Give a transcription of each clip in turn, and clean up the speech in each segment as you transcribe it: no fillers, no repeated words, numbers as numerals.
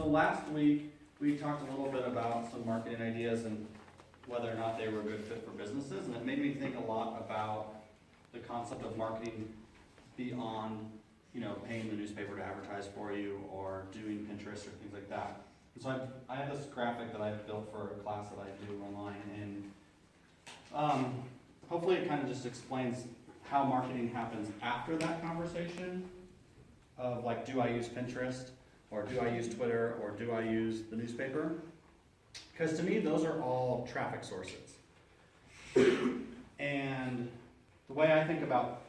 So last week, we talked a little bit about some marketing ideas and whether or not they were a good fit for businesses, and it made me think a lot about the concept of marketing beyond, paying the newspaper to advertise for you or doing Pinterest or things like that. And so I have this graphic that I've built for a class that I do online, and hopefully it kind of just explains how marketing happens after that conversation of like, do I use Pinterest, or do I use Twitter, or do I use the newspaper? Because to me, those are all traffic sources. And the way I think about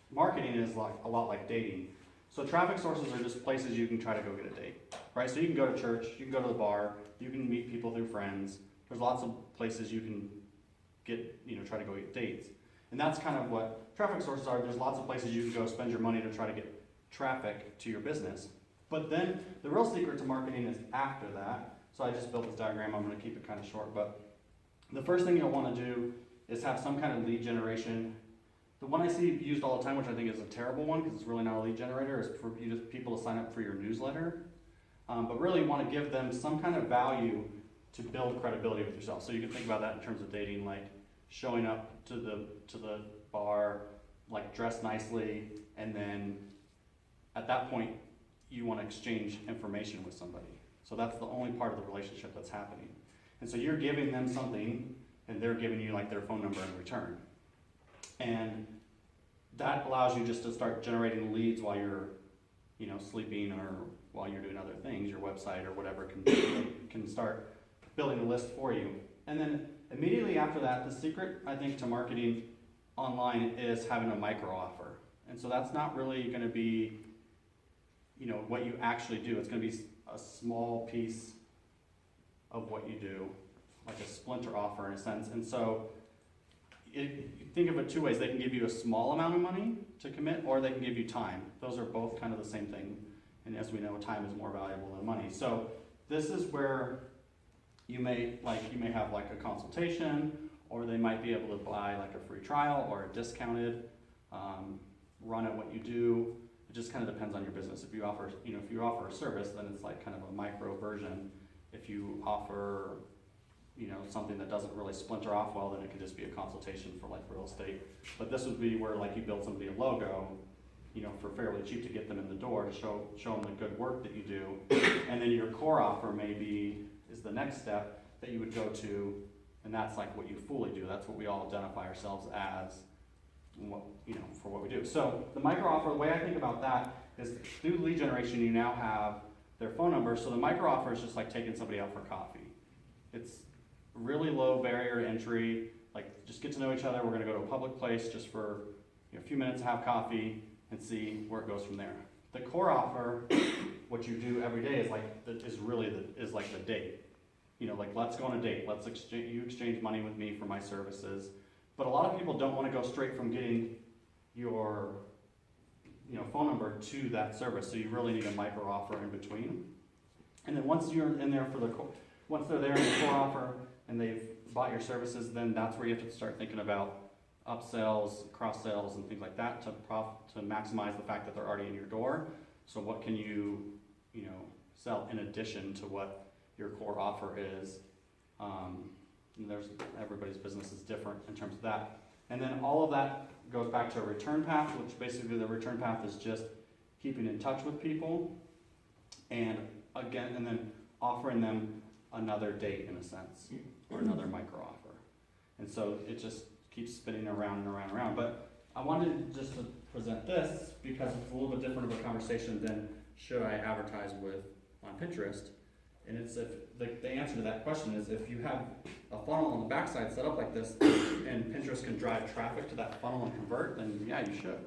marketing is like a lot like dating. So traffic sources are just places you can try to go get a date, right? So you can go to church, you can go to the bar, you can meet people through friends. There's lots of places you can get, try to go get dates. And that's kind of what traffic sources are. There's lots of places you can go spend your money to try to get traffic to your business. But then the real secret to marketing is after that. So I just built this diagram. I'm going to keep it kind of short. But the first thing you'll want to do is have some kind of lead generation. The one I see used all the time, which I think is a terrible one because it's really not a lead generator, is for people to sign up for your newsletter. But really you want to give them some kind of value to build credibility with yourself. So you can think about that in terms of dating, like showing up to the bar, like dressed nicely, and then at that point you want to exchange information with somebody. So that's the only part of the relationship that's happening. And so you're giving them something, and they're giving you like their phone number in return. And that allows you just to start generating leads while you're, sleeping, or while you're doing other things. Your website or whatever can start building a list for you. And then immediately after that, the secret, I think, to marketing online is having a micro offer. And so that's not really going to be, what you actually do. It's going to be a small piece of what you do, like a splinter offer in a sense. And so think of it two ways. They can give you a small amount of money to commit, or they can give you time. Those are both kind of the same thing. And as we know, time is more valuable than money. So this is where you may have like a consultation, or they might be able to buy like a free trial or a discounted run at what you do. It just kind of depends on your business. If you offer a service, then it's like kind of a micro version. If you offer, something that doesn't really splinter off well, then it could just be a consultation for like real estate. But this would be where like you build somebody a logo, for fairly cheap to get them in the door to show them the good work that you do. And then your core offer is the next step that you would go to, and that's like what you fully do. That's what we all identify ourselves as, for what we do. So the micro offer, the way I think about that is through lead generation, you now have their phone number. So the micro offer is just like taking somebody out for coffee. It's really low barrier to entry. Like, just get to know each other. We're going to go to a public place just for a few minutes to have coffee and see where it goes from there. The core offer, what you do every day, is like the date. Like, let's go on a date. You exchange money with me for my services. But a lot of people don't want to go straight from getting your phone number to that service. So you really need a micro offer in between. And then once you're in there once they're there in the core offer and they've bought your services, then that's where you have to start thinking about upsells, cross sales, and things like that to maximize the fact that they're already in your door. So what can you sell in addition to what your core offer is? Everybody's business is different in terms of that. And then all of that goes back to a return path, which basically the return path is just keeping in touch with people and then offering them another date in a sense, or another micro offer. And so it just keeps spinning around and around and around. But I wanted just to present this because it's a little bit different of a conversation than should I advertise on Pinterest. And it's the answer to that question is if you have a funnel on the backside set up like this and Pinterest can drive traffic to that funnel and convert, then yeah, you should.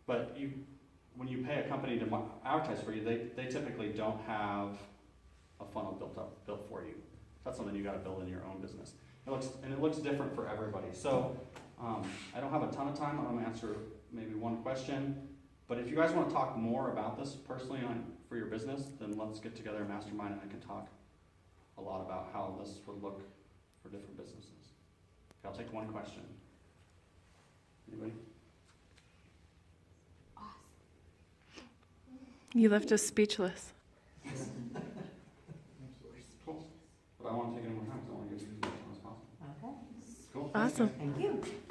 But when you pay a company to advertise for you, they typically don't have a funnel built for you. That's something you got to build in your own business. It looks different for everybody. So I don't have a ton of time. I'm going to answer maybe one question. But if you guys want to talk more about this personally for your business, then let's get together a mastermind and I can talk a lot about how this would look for different businesses. Okay, I'll take one question. Anybody? You left us speechless. Awesome. Thank you.